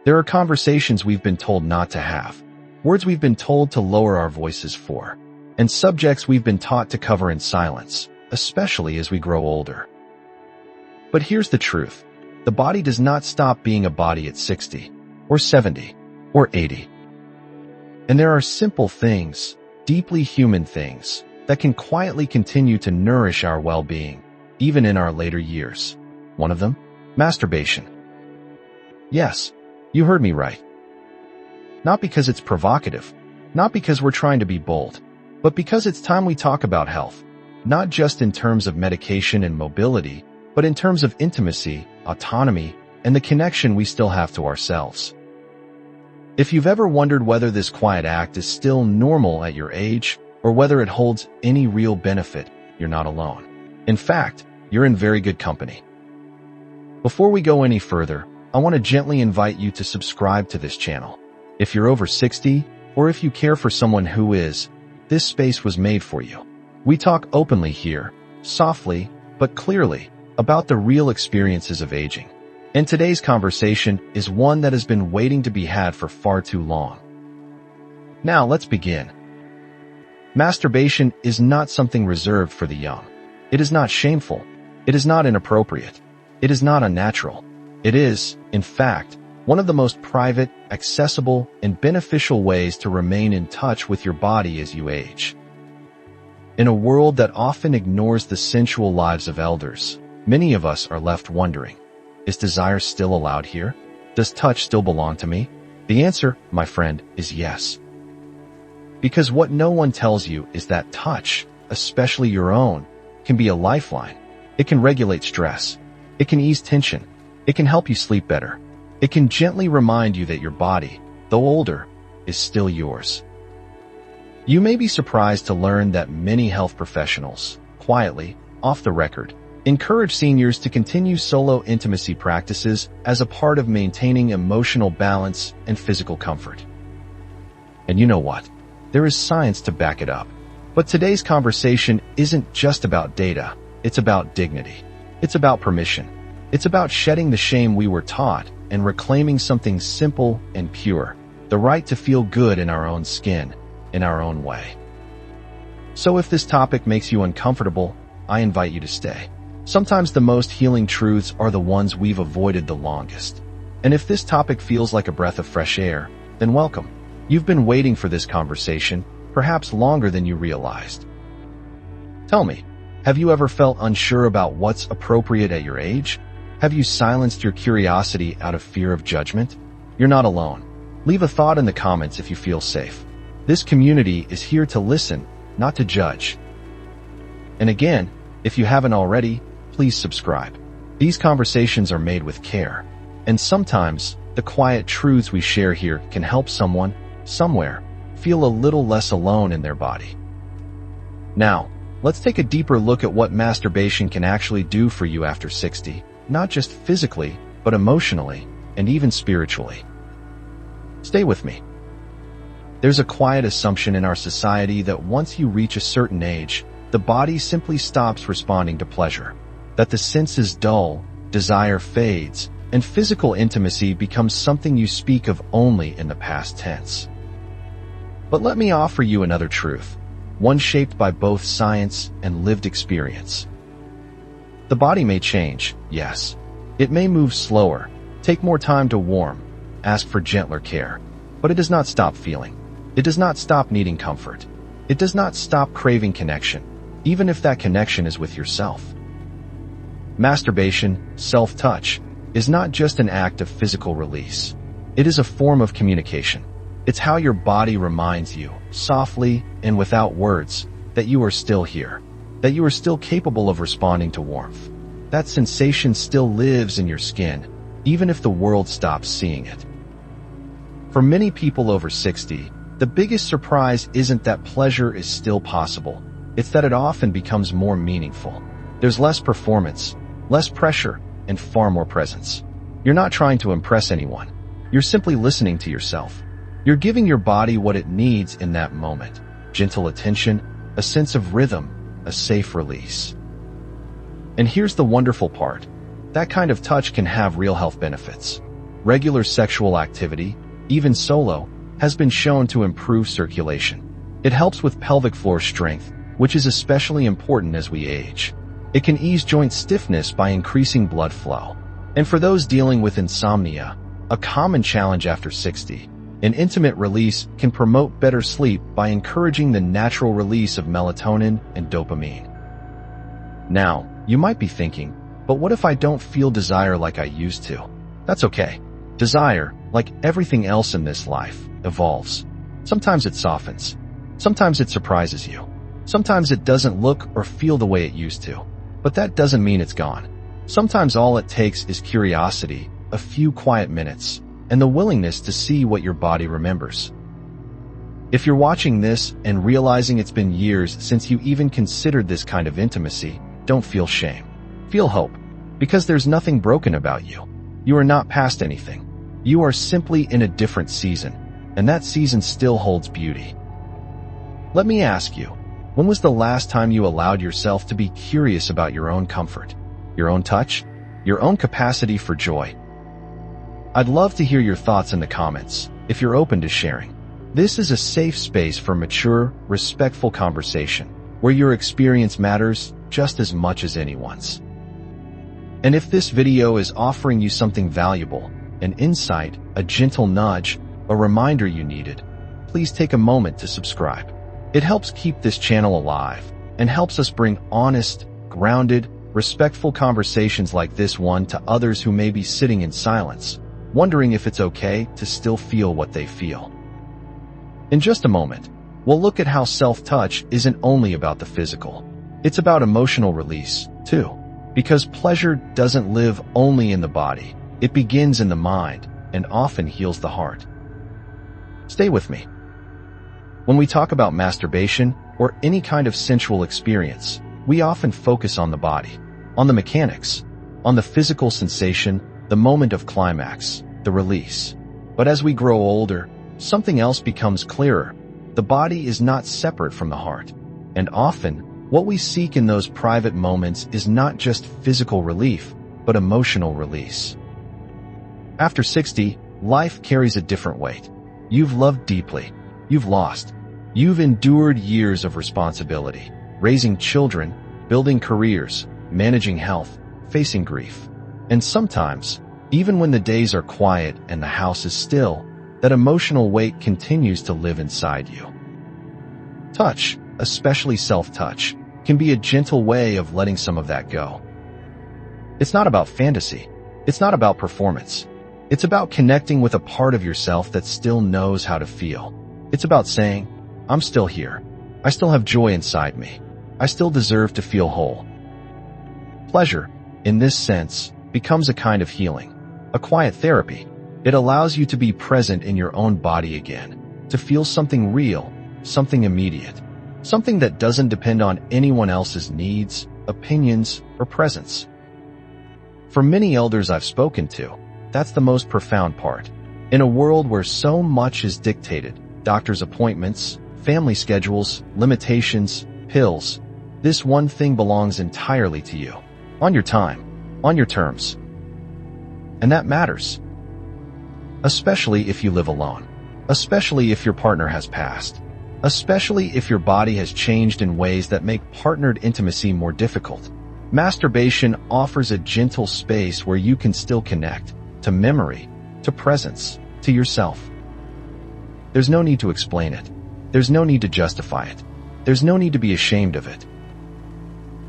There are conversations we've been told not to have, words we've been told to lower our voices for, and subjects we've been taught to cover in silence, especially as we grow older. But here's the truth. The body does not stop being a body at 60, or 70, or 80. And there are simple things, deeply human things, that can quietly continue to nourish our well-being, even in our later years. One of them? Masturbation. Yes, you heard me right. Not because it's provocative, not because we're trying to be bold, but because it's time we talk about health, not just in terms of medication and mobility, but in terms of intimacy, autonomy, and the connection we still have to ourselves. If you've ever wondered whether this quiet act is still normal at your age, or whether it holds any real benefit, you're not alone. In fact, you're in very good company. Before we go any further, I want to gently invite you to subscribe to this channel. If you're over 60, or if you care for someone who is, this space was made for you. We talk openly here, softly, but clearly, about the real experiences of aging. And today's conversation is one that has been waiting to be had for far too long. Now, let's begin. Masturbation is not something reserved for the young. It is not shameful. It is not inappropriate. It is not unnatural. It is, in fact, one of the most private, accessible, and beneficial ways to remain in touch with your body as you age. In a world that often ignores the sensual lives of elders, many of us are left wondering, is desire still allowed here? Does touch still belong to me? The answer, my friend, is yes. Because what no one tells you is that touch, especially your own, can be a lifeline. It can regulate stress. It can ease tension. It can help you sleep better. It can gently remind you that your body, though older, is still yours. You may be surprised to learn that many health professionals, quietly, off the record, encourage seniors to continue solo intimacy practices as a part of maintaining emotional balance and physical comfort. And you know what? There is science to back it up. But today's conversation isn't just about data. It's about dignity. It's about permission. It's about shedding the shame we were taught and reclaiming something simple and pure, the right to feel good in our own skin, in our own way. So if this topic makes you uncomfortable, I invite you to stay. Sometimes the most healing truths are the ones we've avoided the longest. And if this topic feels like a breath of fresh air, then welcome. You've been waiting for this conversation, perhaps longer than you realized. Tell me, have you ever felt unsure about what's appropriate at your age? Have you silenced your curiosity out of fear of judgment? You're not alone. Leave a thought in the comments if you feel safe. This community is here to listen, not to judge. And again, if you haven't already, please subscribe. These conversations are made with care, and sometimes the quiet truths we share here can help someone, somewhere, feel a little less alone in their body. Now, let's take a deeper look at what masturbation can actually do for you after 60, not just physically, but emotionally, and even spiritually. Stay with me. There's a quiet assumption in our society that once you reach a certain age, the body simply stops responding to pleasure, that the senses dull, desire fades, and physical intimacy becomes something you speak of only in the past tense. But let me offer you another truth, one shaped by both science and lived experience. The body may change, yes. It may move slower, take more time to warm, ask for gentler care, but it does not stop feeling. It does not stop needing comfort. It does not stop craving connection, even if that connection is with yourself. Masturbation, self-touch, is not just an act of physical release. It is a form of communication. It's how your body reminds you, softly and without words, that you are still here, that you are still capable of responding to warmth. That sensation still lives in your skin, even if the world stops seeing it. For many people over 60, the biggest surprise isn't that pleasure is still possible. It's that it often becomes more meaningful. There's less performance, less pressure, and far more presence. You're not trying to impress anyone. You're simply listening to yourself. You're giving your body what it needs in that moment. Gentle attention, a sense of rhythm, a safe release. And here's the wonderful part. That kind of touch can have real health benefits. Regular sexual activity, even solo, has been shown to improve circulation. It helps with pelvic floor strength, which is especially important as we age. It can ease joint stiffness by increasing blood flow. And for those dealing with insomnia, a common challenge after 60, an intimate release can promote better sleep by encouraging the natural release of melatonin and dopamine. Now, you might be thinking, but what if I don't feel desire like I used to? That's okay. Desire, like everything else in this life, evolves. Sometimes it softens. Sometimes it surprises you. Sometimes it doesn't look or feel the way it used to. But that doesn't mean it's gone. Sometimes all it takes is curiosity, a few quiet minutes, and the willingness to see what your body remembers. If you're watching this and realizing it's been years since you even considered this kind of intimacy, don't feel shame. Feel hope, because there's nothing broken about you. You are not past anything. You are simply in a different season, and that season still holds beauty. Let me ask you, when was the last time you allowed yourself to be curious about your own comfort, your own touch, your own capacity for joy? I'd love to hear your thoughts in the comments, if you're open to sharing. This is a safe space for mature, respectful conversation, where your experience matters just as much as anyone's. And if this video is offering you something valuable, an insight, a gentle nudge, a reminder you needed, please take a moment to subscribe. It helps keep this channel alive and helps us bring honest, grounded, respectful conversations like this one to others who may be sitting in silence, wondering if it's okay to still feel what they feel. In just a moment, we'll look at how self-touch isn't only about the physical. It's about emotional release, too. Because pleasure doesn't live only in the body. It begins in the mind and often heals the heart. Stay with me. When we talk about masturbation or any kind of sensual experience, we often focus on the body, on the mechanics, on the physical sensation, the moment of climax, the release. But as we grow older, something else becomes clearer. The body is not separate from the heart, and often, what we seek in those private moments is not just physical relief, but emotional release. After 60, life carries a different weight. You've loved deeply. You've lost. You've endured years of responsibility, raising children, building careers, managing health, facing grief. And sometimes, even when the days are quiet and the house is still, that emotional weight continues to live inside you. Touch, especially self-touch, can be a gentle way of letting some of that go. It's not about fantasy. It's not about performance. It's about connecting with a part of yourself that still knows how to feel. It's about saying, I'm still here. I still have joy inside me. I still deserve to feel whole. Pleasure, in this sense, becomes a kind of healing, a quiet therapy. It allows you to be present in your own body again, to feel something real, something immediate, something that doesn't depend on anyone else's needs, opinions, or presence. For many elders I've spoken to, that's the most profound part. In a world where so much is dictated, doctor's appointments, family schedules, limitations, pills, this one thing belongs entirely to you. On your time, on your terms. And that matters. Especially if you live alone. Especially if your partner has passed. Especially if your body has changed in ways that make partnered intimacy more difficult. Masturbation offers a gentle space where you can still connect to memory, to presence, to yourself. There's no need to explain it. There's no need to justify it. There's no need to be ashamed of it.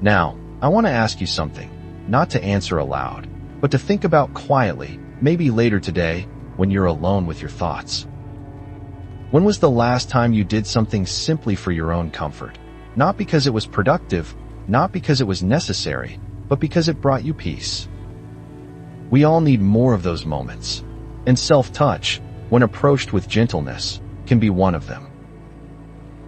Now, I want to ask you something, not to answer aloud, but to think about quietly, maybe later today, when you're alone with your thoughts. When was the last time you did something simply for your own comfort? Not because it was productive, not because it was necessary, but because it brought you peace. We all need more of those moments. And self-touch, when approached with gentleness, can be one of them.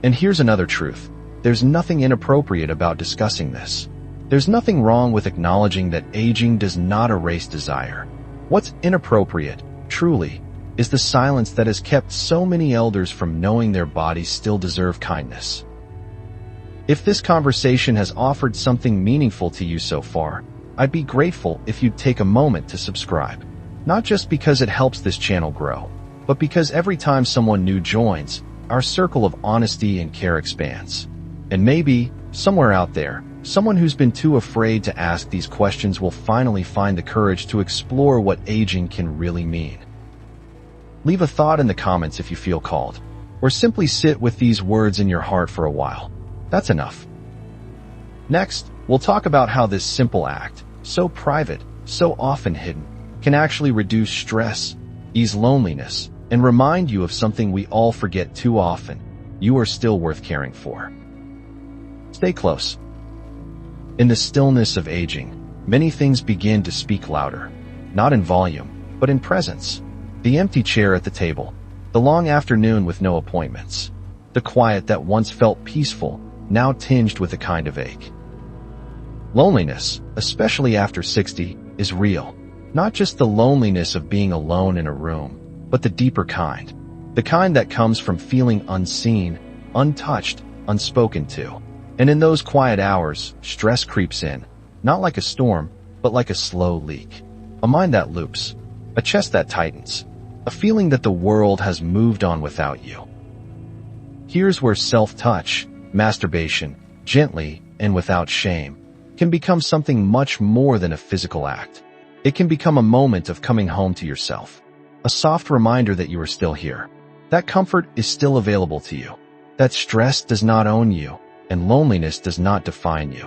And here's another truth. There's nothing inappropriate about discussing this. There's nothing wrong with acknowledging that aging does not erase desire. What's inappropriate, truly, is the silence that has kept so many elders from knowing their bodies still deserve kindness. If this conversation has offered something meaningful to you so far, I'd be grateful if you'd take a moment to subscribe. Not just because it helps this channel grow, but because every time someone new joins, our circle of honesty and care expands. And maybe, somewhere out there, someone who's been too afraid to ask these questions will finally find the courage to explore what aging can really mean. Leave a thought in the comments if you feel called, or simply sit with these words in your heart for a while. That's enough. Next, we'll talk about how this simple act, so private, so often hidden, can actually reduce stress, ease loneliness, and remind you of something we all forget too often: you are still worth caring for. Stay close. In the stillness of aging, many things begin to speak louder, not in volume, but in presence. The empty chair at the table, the long afternoon with no appointments, the quiet that once felt peaceful, now tinged with a kind of ache. Loneliness, especially after 60, is real. Not just the loneliness of being alone in a room, but the deeper kind. The kind that comes from feeling unseen, untouched, unspoken to. And in those quiet hours, stress creeps in, not like a storm, but like a slow leak. A mind that loops, a chest that tightens, a feeling that the world has moved on without you. Here's where self-touch, masturbation, gently and without shame, can become something much more than a physical act. It can become a moment of coming home to yourself, a soft reminder that you are still here, that comfort is still available to you, that stress does not own you, and loneliness does not define you.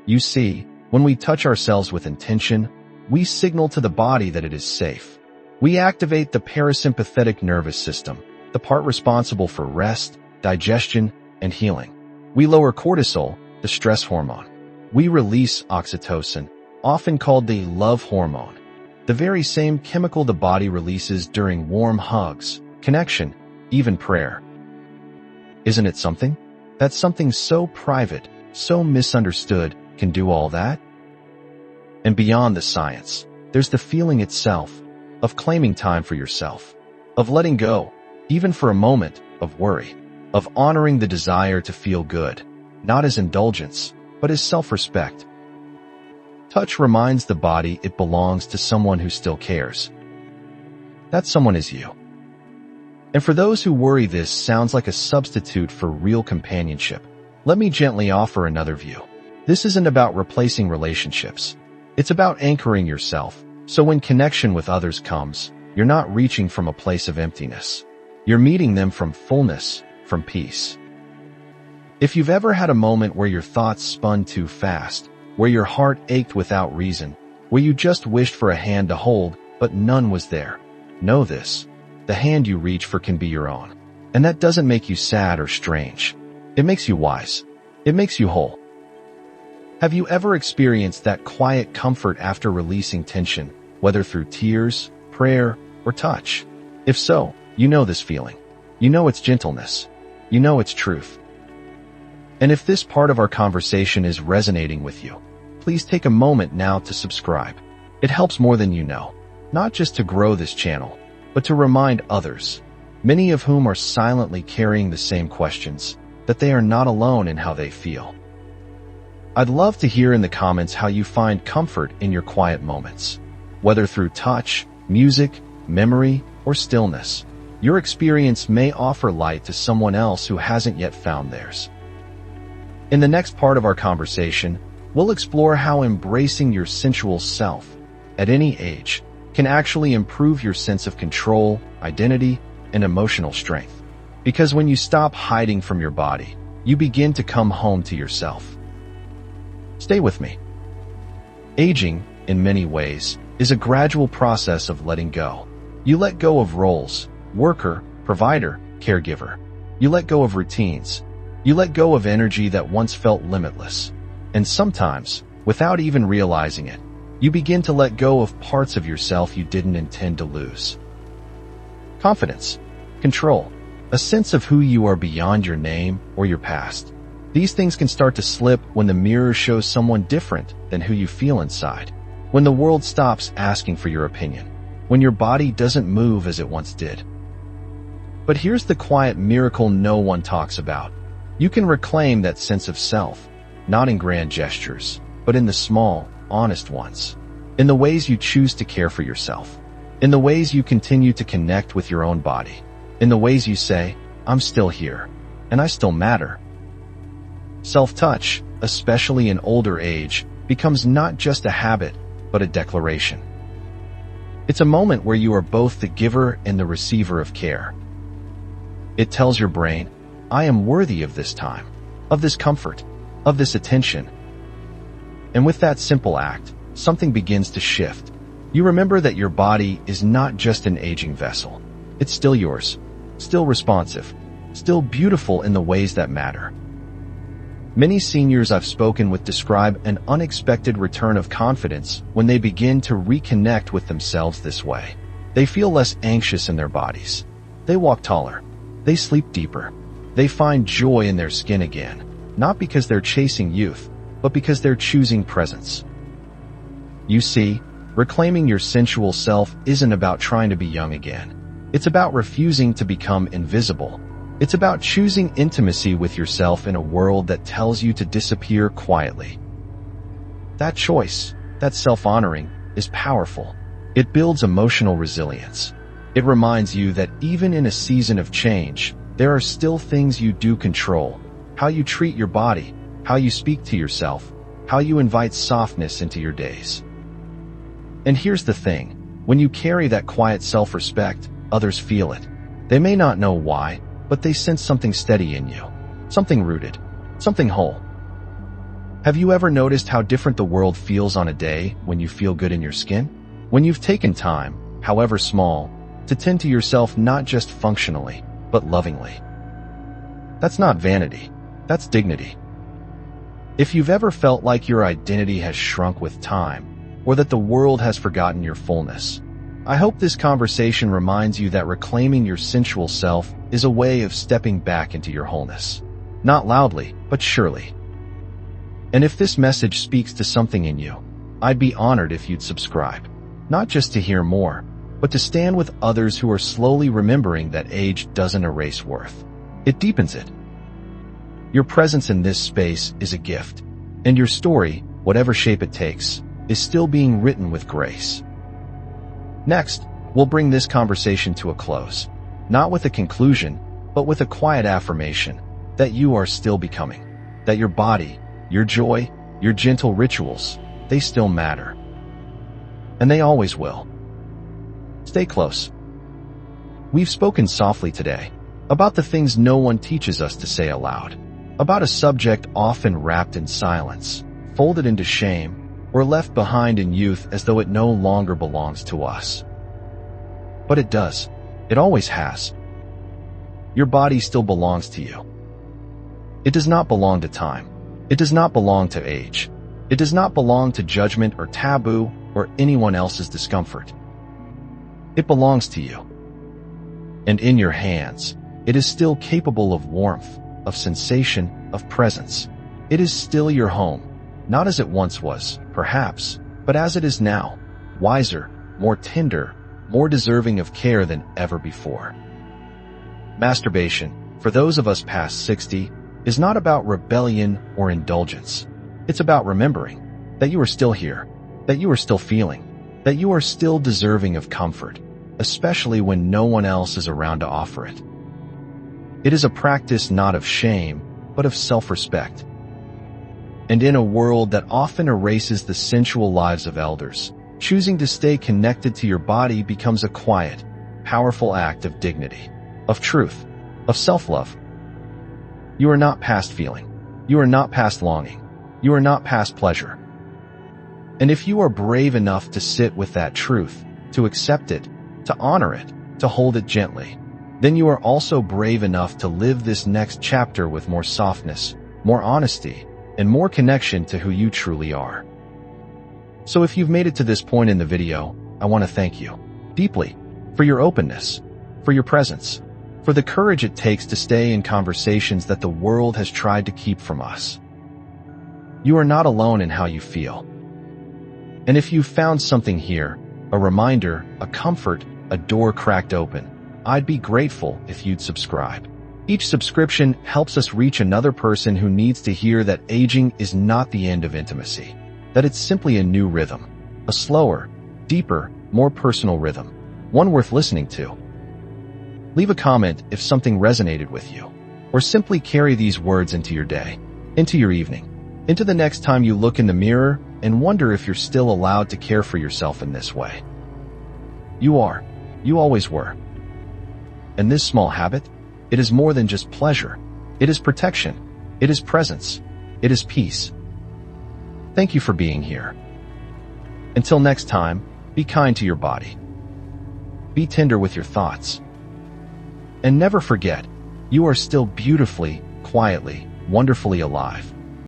You see, when we touch ourselves with intention, we signal to the body that it is safe. We activate the parasympathetic nervous system, the part responsible for rest, digestion, and healing. We lower cortisol, the stress hormone. We release oxytocin, often called the love hormone, the very same chemical the body releases during warm hugs, connection, even prayer. Isn't it something? That something so private, so misunderstood, can do all that? And beyond the science, there's the feeling itself, of claiming time for yourself, of letting go, even for a moment, of worry, of honoring the desire to feel good, not as indulgence, but as self-respect. Touch reminds the body it belongs to someone who still cares. That someone is you. And for those who worry this sounds like a substitute for real companionship, let me gently offer another view. This isn't about replacing relationships. It's about anchoring yourself, so when connection with others comes, you're not reaching from a place of emptiness. You're meeting them from fullness, from peace. If you've ever had a moment where your thoughts spun too fast, where your heart ached without reason, where you just wished for a hand to hold, but none was there, know this: the hand you reach for can be your own. And that doesn't make you sad or strange. It makes you wise. It makes you whole. Have you ever experienced that quiet comfort after releasing tension, whether through tears, prayer, or touch? If so, you know this feeling. You know its gentleness. You know its truth. And if this part of our conversation is resonating with you, please take a moment now to subscribe. It helps more than you know, not just to grow this channel, but to remind others, many of whom are silently carrying the same questions, that they are not alone in how they feel. I'd love to hear in the comments how you find comfort in your quiet moments. Whether through touch, music, memory, or stillness, your experience may offer light to someone else who hasn't yet found theirs. In the next part of our conversation, we'll explore how embracing your sensual self, at any age, can actually improve your sense of control, identity, and emotional strength. Because when you stop hiding from your body, you begin to come home to yourself. Stay with me. Aging, in many ways, is a gradual process of letting go. You let go of roles: worker, provider, caregiver. You let go of routines. You let go of energy that once felt limitless. And sometimes, without even realizing it, you begin to let go of parts of yourself you didn't intend to lose. Confidence, control, a sense of who you are beyond your name or your past. These things can start to slip when the mirror shows someone different than who you feel inside, when the world stops asking for your opinion, when your body doesn't move as it once did. But here's the quiet miracle no one talks about. You can reclaim that sense of self, not in grand gestures, but in the small, honest ones. in the ways you choose to care for yourself, in the ways you continue to connect with your own body, in the ways you say, I'm still here, and I still matter. Self-touch, especially in older age, becomes not just a habit, but a declaration. It's a moment where you are both the giver and the receiver of care. It tells your brain, I am worthy of this time, of this comfort, of this attention. And with that simple act, something begins to shift. You remember that your body is not just an aging vessel. It's still yours, still responsive, still beautiful in the ways that matter. Many seniors I've spoken with describe an unexpected return of confidence when they begin to reconnect with themselves this way. They feel less anxious in their bodies. They walk taller. They sleep deeper. They find joy in their skin again, not because they're chasing youth, but because they're choosing presence. You see, reclaiming your sensual self isn't about trying to be young again. It's about refusing to become invisible. It's about choosing intimacy with yourself in a world that tells you to disappear quietly. That choice, that self-honoring, is powerful. It builds emotional resilience. It reminds you that even in a season of change, there are still things you do control. How you treat your body, how you speak to yourself, how you invite softness into your days. And here's the thing, when you carry that quiet self-respect, others feel it. They may not know why, but they sense something steady in you, something rooted, something whole. Have you ever noticed how different the world feels on a day when you feel good in your skin? When you've taken time, however small, to tend to yourself not just functionally, but lovingly. That's not vanity, that's dignity. If you've ever felt like your identity has shrunk with time, or that the world has forgotten your fullness, I hope this conversation reminds you that reclaiming your sensual self is a way of stepping back into your wholeness. Not loudly, but surely. And if this message speaks to something in you, I'd be honored if you'd subscribe. Not just to hear more, but to stand with others who are slowly remembering that age doesn't erase worth. It deepens it. Your presence in this space is a gift, and your story, whatever shape it takes, is still being written with grace. Next, we'll bring this conversation to a close, not with a conclusion, but with a quiet affirmation that you are still becoming, that your body, your joy, your gentle rituals, they still matter. And they always will. Stay close. We've spoken softly today about the things no one teaches us to say aloud, about a subject often wrapped in silence, folded into shame, or left behind in youth as though it no longer belongs to us. But it does. It always has. Your body still belongs to you. It does not belong to time. It does not belong to age. It does not belong to judgment or taboo or anyone else's discomfort. It belongs to you. And in your hands, it is still capable of warmth, of sensation, of presence. It is still your home. Not as it once was, perhaps, but as it is now, wiser, more tender, more deserving of care than ever before. Masturbation, for those of us past 60, is not about rebellion or indulgence. It's about remembering that you are still here, that you are still feeling, that you are still deserving of comfort, especially when no one else is around to offer it. It is a practice not of shame, but of self-respect. And in a world that often erases the sensual lives of elders, choosing to stay connected to your body becomes a quiet, powerful act of dignity, of truth, of self-love. You are not past feeling. You are not past longing. You are not past pleasure. And if you are brave enough to sit with that truth, to accept it, to honor it, to hold it gently, then you are also brave enough to live this next chapter with more softness, more honesty, and more connection to who you truly are. So if you've made it to this point in the video, I want to thank you deeply for your openness, for your presence, for the courage it takes to stay in conversations that the world has tried to keep from us. You are not alone in how you feel. And if you've found something here, a reminder, a comfort, a door cracked open, I'd be grateful if you'd subscribe. Each subscription helps us reach another person who needs to hear that aging is not the end of intimacy, that it's simply a new rhythm, A slower, deeper, more personal rhythm. One worth listening to. Leave a comment if something resonated with you. Or simply carry these words into your day, into your evening, into the next time you look in the mirror and wonder if you're still allowed to care for yourself in this way. You are. You always were. And this small habit, it is more than just pleasure. It is protection. It is presence. It is peace. Thank you for being here. Until next time, be kind to your body. Be tender with your thoughts. And never forget, you are still beautifully, quietly, wonderfully alive.